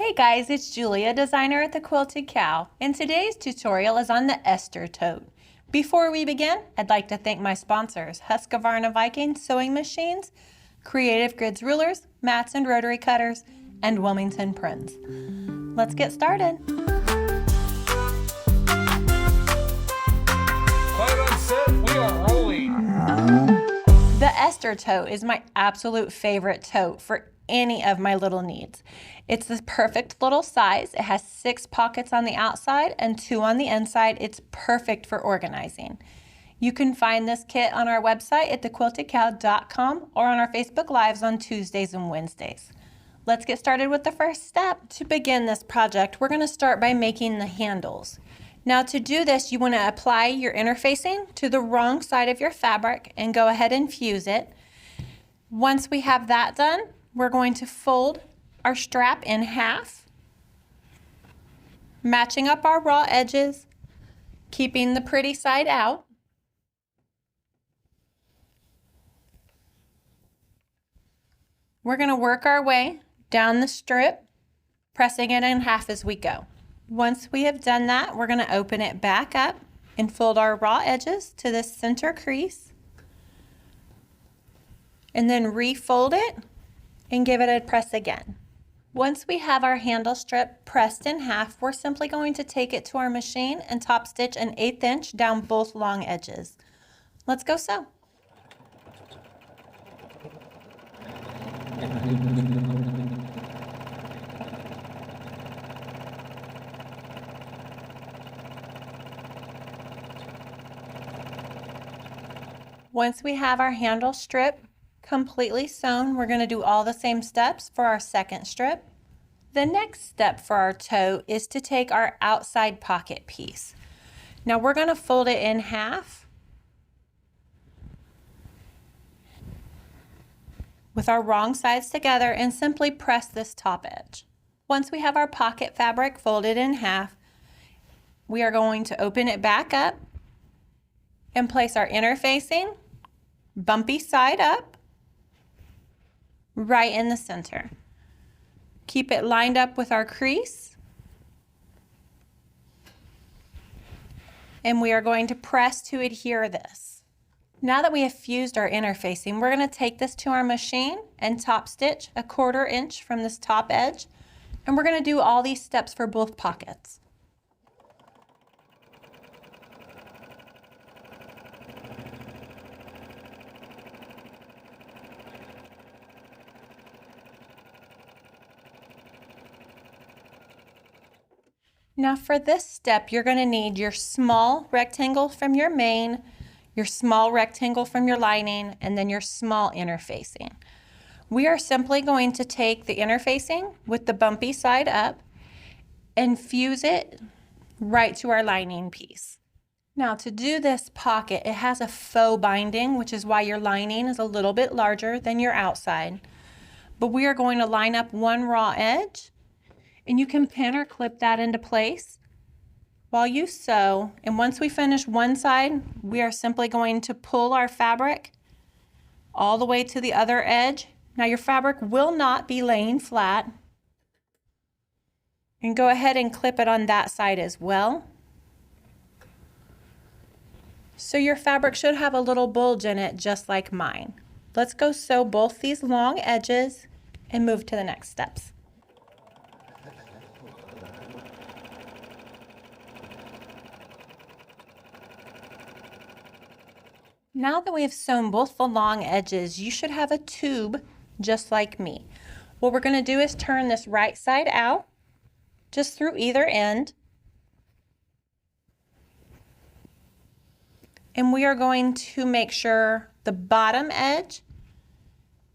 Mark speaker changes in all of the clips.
Speaker 1: Hey guys, it's Julia, designer at the Quilted Cow, and today's tutorial is on the Esther Tote. Before we begin, I'd like to thank my sponsors, Husqvarna Viking Sewing Machines, Creative Grids Rulers, Mats and Rotary Cutters, and Wilmington Prints. Let's get started.
Speaker 2: Quiet on set, we are rolling.
Speaker 1: The Esther Tote is my absolute favorite tote for any of my little needs. It's the perfect little size. It has 6 pockets on the outside and 2 on the inside. It's perfect for organizing. You can find this kit on our website at thequiltedcow.com or on our Facebook Lives on Tuesdays and Wednesdays. Let's get started with the first step. To begin this project, we're going to start by making the handles. Now to do this, you want to apply your interfacing to the wrong side of your fabric and go ahead and fuse it. Once we have that done, we're going to fold our strap in half, matching up our raw edges, keeping the pretty side out. We're going to work our way down the strip, pressing it in half as we go. Once we have done that, we're going to open it back up and fold our raw edges to the center crease, and then refold it and give it a press again. Once we have our handle strip pressed in half, we're simply going to take it to our machine and top stitch an 1/8 inch down both long edges. Let's go sew. Once we have our handle strip completely sewn, we're going to do all the same steps for our second strip. The next step for our tote is to take our outside pocket piece. Now we're going to fold it in half with our wrong sides together and simply press this top edge. Once we have our pocket fabric folded in half, we are going to open it back up and place our interfacing bumpy side up right in the center. Keep it lined up with our crease, and we are going to press to adhere this. Now that we have fused our interfacing, we're going to take this to our machine and top stitch a 1/4 inch from this top edge, and we're going to do all these steps for both pockets. Now for this step, you're going to need your small rectangle from your main, your small rectangle from your lining, and then your small interfacing. We are simply going to take the interfacing with the bumpy side up and fuse it right to our lining piece. Now to do this pocket, it has a faux binding, which is why your lining is a little bit larger than your outside. But we are going to line up one raw edge, and you can pin or clip that into place while you sew. And once we finish one side, we are simply going to pull our fabric all the way to the other edge. Now your fabric will not be laying flat. And go ahead and clip it on that side as well. So your fabric should have a little bulge in it, just like mine. Let's go sew both these long edges and move to the next steps. Now that we have sewn both the long edges, you should have a tube just like me. What we're going to do is turn this right side out, just through either end. And we are going to make sure the bottom edge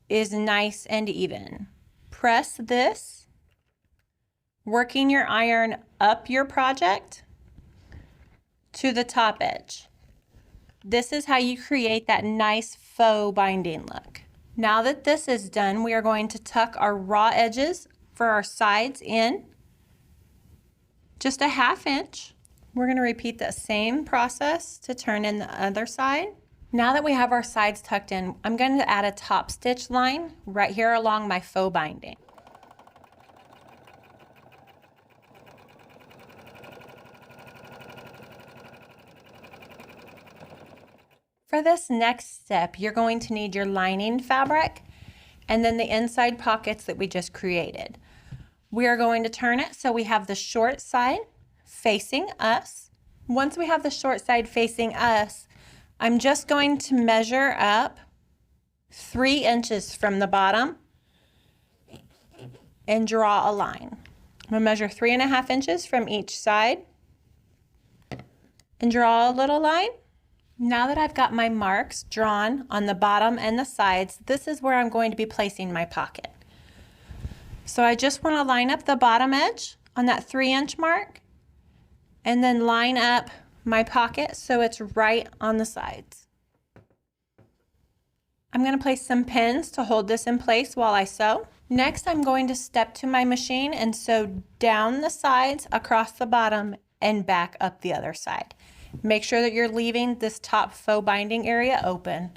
Speaker 1: is nice and even. Press this, working your iron up your project to the top edge. This is how you create that nice faux binding look. Now that this is done, we are going to tuck our raw edges for our sides in just a 1/2 inch. We're going to repeat the same process to turn in the other side. Now that we have our sides tucked in, I'm going to add a top stitch line right here along my faux binding. for this next step, you're going to need your lining fabric and then the inside pockets that we just created. We are going to turn it so we have the short side facing us. Once we have the short side facing us, I'm just going to measure up 3 inches from the bottom and draw a line. I'm going to measure 3.5 inches from each side and draw a little line. Now that I've got my marks drawn on the bottom and the sides, this is where I'm going to be placing my pocket. So I just want to line up the bottom edge on that 3-inch mark and then line up my pocket so it's right on the sides. I'm going to place some pins to hold this in place while I sew. Next, I'm going to step to my machine and sew down the sides, across the bottom, and back up the other side. Make sure that you're leaving this top faux binding area open.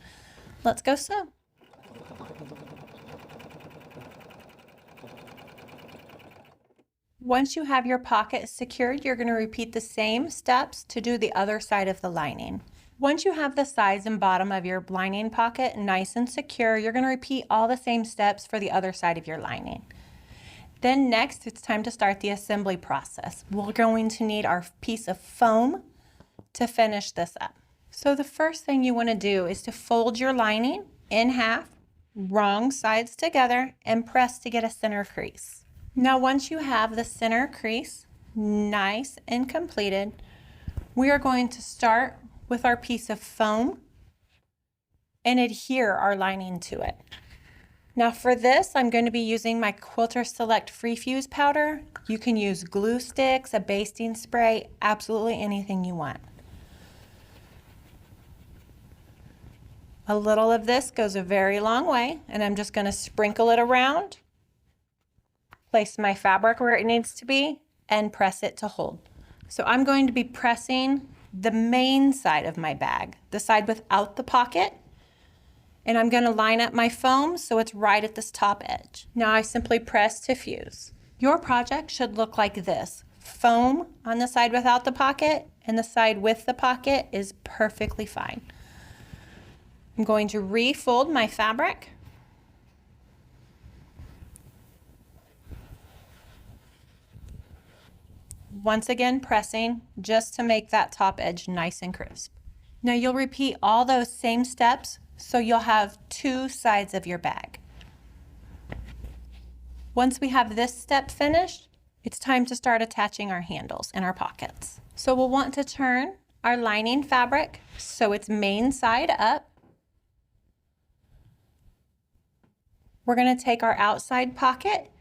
Speaker 1: Let's go sew. Once you have your pocket secured, you're going to repeat the same steps to do the other side of the lining. Once you have the sides and bottom of your lining pocket nice and secure, you're going to repeat all the same steps for the other side of your lining. Then next, it's time to start the assembly process. We're going to need our piece of foam to finish this up. So the first thing you want to do is to fold your lining in half, wrong sides together, and press to get a center crease. Now once you have the center crease nice and completed, we are going to start with our piece of foam and adhere our lining to it. Now for this, I'm going to be using my Quilter Select Free Fuse powder. You can use glue sticks, a basting spray, absolutely anything you want. A little of this goes a very long way, and I'm just going to sprinkle it around, place my fabric where it needs to be, and press it to hold. So I'm going to be pressing the main side of my bag, the side without the pocket, and I'm going to line up my foam so it's right at this top edge. Now I simply press to fuse. Your project should look like this. Foam on the side without the pocket, and the side with the pocket is perfectly fine. I'm going to refold my fabric. Once again, pressing just to make that top edge nice and crisp. Now you'll repeat all those same steps so you'll have 2 sides of your bag. Once we have this step finished, it's time to start attaching our handles and our pockets. So we'll want to turn our lining fabric so it's main side up. We're going to take our outside pocket,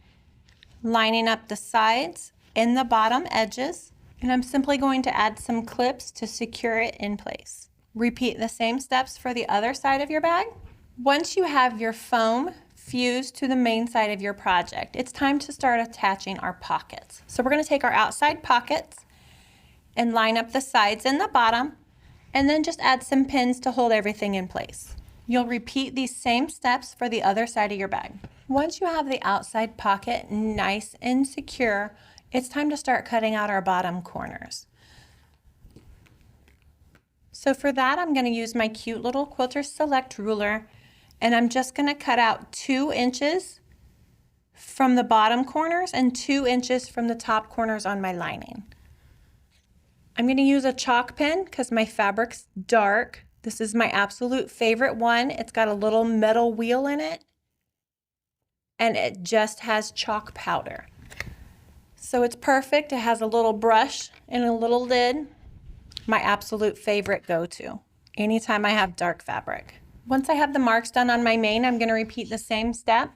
Speaker 1: lining up the sides and the bottom edges, and I'm simply going to add some clips to secure it in place. Repeat the same steps for the other side of your bag. Once you have your foam fused to the main side of your project, it's time to start attaching our pockets. So we're going to take our outside pockets and line up the sides and the bottom, and then just add some pins to hold everything in place. You'll repeat these same steps for the other side of your bag. Once you have the outside pocket nice and secure, it's time to start cutting out our bottom corners. So for that, I'm going to use my cute little Quilter Select ruler, and I'm just going to cut out 2 inches from the bottom corners and 2 inches from the top corners on my lining. I'm going to use a chalk pen because my fabric's dark. This is my absolute favorite one. It's got a little metal wheel in it, and it just has chalk powder. So it's perfect. It has a little brush and a little lid. My absolute favorite go-to anytime I have dark fabric. Once I have the marks done on my main, I'm going to repeat the same step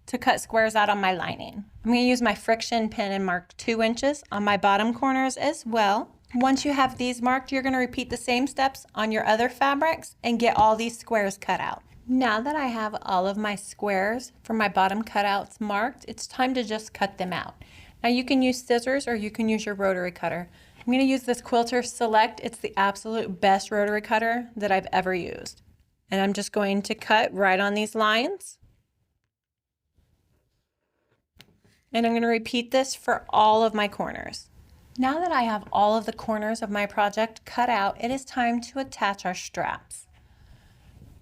Speaker 1: to cut squares out on my lining. I'm going to use my friction pin and mark 2 inches on my bottom corners as well. Once you have these marked, you're going to repeat the same steps on your other fabrics and get all these squares cut out. Now that I have all of my squares for my bottom cutouts marked, it's time to just cut them out. Now you can use scissors or you can use your rotary cutter. I'm going to use this Quilter Select. It's the absolute best rotary cutter that I've ever used. And I'm just going to cut right on these lines. And I'm going to repeat this for all of my corners. Now that I have all of the corners of my project cut out, it is time to attach our straps.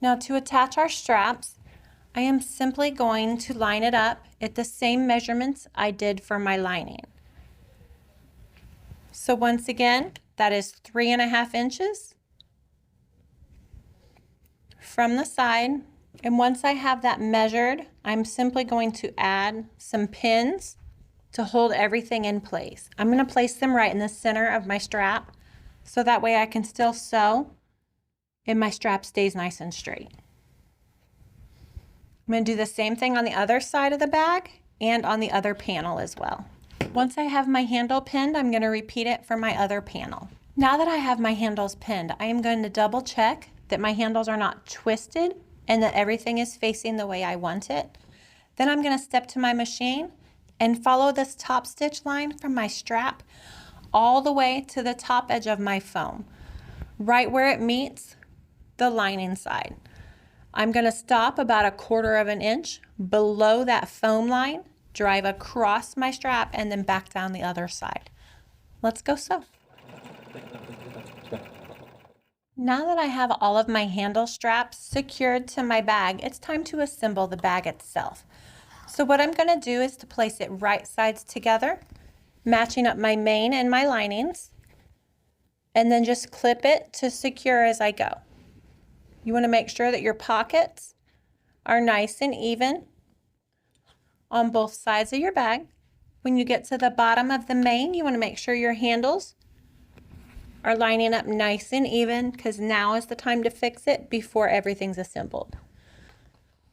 Speaker 1: Now to attach our straps, I am simply going to line it up at the same measurements I did for my lining. So once again, that is 3.5 inches from the side. And once I have that measured, I'm simply going to add some pins to hold everything in place. I'm going to place them right in the center of my strap so that way I can still sew and my strap stays nice and straight. I'm going to do the same thing on the other side of the bag and on the other panel as well. Once I have my handle pinned, I'm going to repeat it for my other panel. Now that I have my handles pinned, I am going to double check that my handles are not twisted and that everything is facing the way I want it. Then I'm going to step to my machine and follow this top stitch line from my strap all the way to the top edge of my foam, right where it meets the lining side. I'm going to stop about 1/4 inch below that foam line, drive across my strap, and then back down the other side. Let's go sew. Now that I have all of my handle straps secured to my bag, it's time to assemble the bag itself. So what I'm going to do is to place it right sides together, matching up my main and my linings, and then just clip it to secure as I go. You want to make sure that your pockets are nice and even on both sides of your bag. When you get to the bottom of the main, you want to make sure your handles are lining up nice and even, because now is the time to fix it before everything's assembled.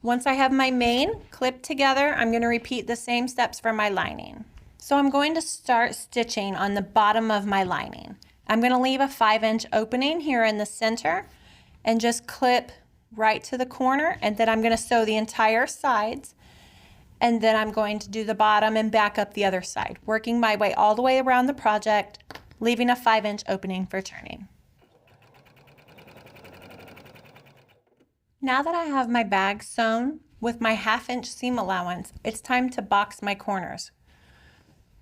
Speaker 1: Once I have my main clipped together, I'm going to repeat the same steps for my lining. So I'm going to start stitching on the bottom of my lining. I'm going to leave a 5-inch opening here in the center and just clip right to the corner, and then I'm going to sew the entire sides, and then I'm going to do the bottom and back up the other side, working my way all the way around the project, leaving a 5-inch opening for turning. Now that I have my bag sewn with my 1/2-inch seam allowance, it's time to box my corners.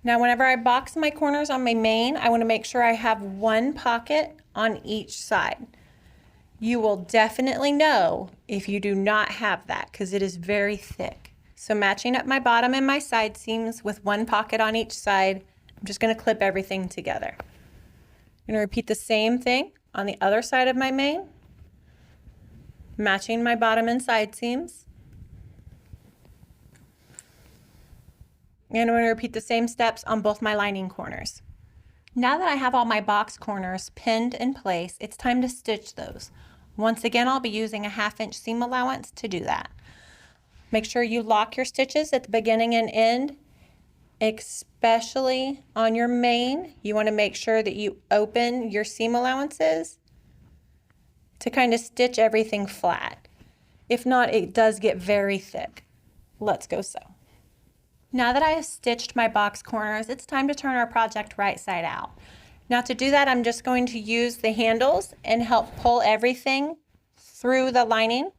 Speaker 1: Now whenever I box my corners on my main, I want to make sure I have one pocket on each side. You will definitely know if you do not have that, because it is very thick. So matching up my bottom and my side seams with one pocket on each side, I'm just going to clip everything together. I'm going to repeat the same thing on the other side of my main, matching my bottom and side seams. And I'm going to repeat the same steps on both my lining corners. Now that I have all my box corners pinned in place, it's time to stitch those. Once again, I'll be using a 1/2-inch seam allowance to do that. Make sure you lock your stitches at the beginning and end, especially on your main. You want to make sure that you open your seam allowances to kind of stitch everything flat. If not, it does get very thick. Let's go sew. Now that I have stitched my box corners, it's time to turn our project right side out. Now to do that, I'm just going to use the handles and help pull everything through the lining.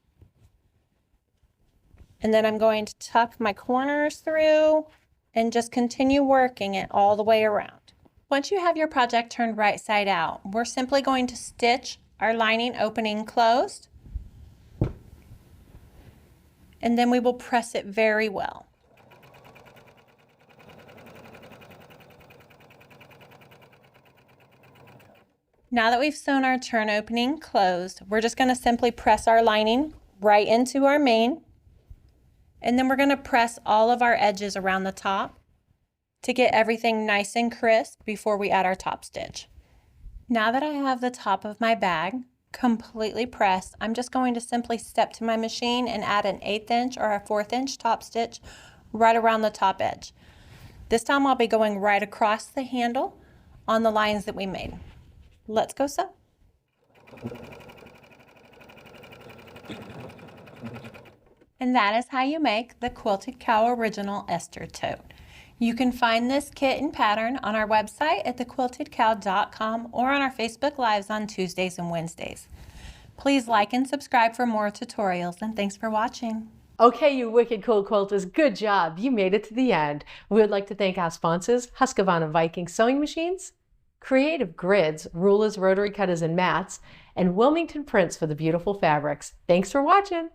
Speaker 1: And then I'm going to tuck my corners through and just continue working it all the way around. Once you have your project turned right side out, we're simply going to stitch our lining opening closed, and then we will press it very well. Now that we've sewn our turn opening closed, we're just going to simply press our lining right into our main, and then we're going to press all of our edges around the top to get everything nice and crisp before we add our top stitch. Now that I have the top of my bag completely pressed, I'm just going to simply step to my machine and add an 1/8 inch or a 1/4 inch top stitch right around the top edge. This time I'll be going right across the handle on the lines that we made. Let's go sew. And that is how you make the Quilted Cow Original Esther Tote. You can find this kit and pattern on our website at thequiltedcow.com or on our Facebook Lives on Tuesdays and Wednesdays. Please like and subscribe for more tutorials, and thanks for watching.
Speaker 3: Okay, you wicked cool quilters, good job. You made it to the end. We would like to thank our sponsors, Husqvarna Viking Sewing Machines, Creative Grids, rulers, rotary cutters, and mats, and Wilmington Prints for the beautiful fabrics. Thanks for watching.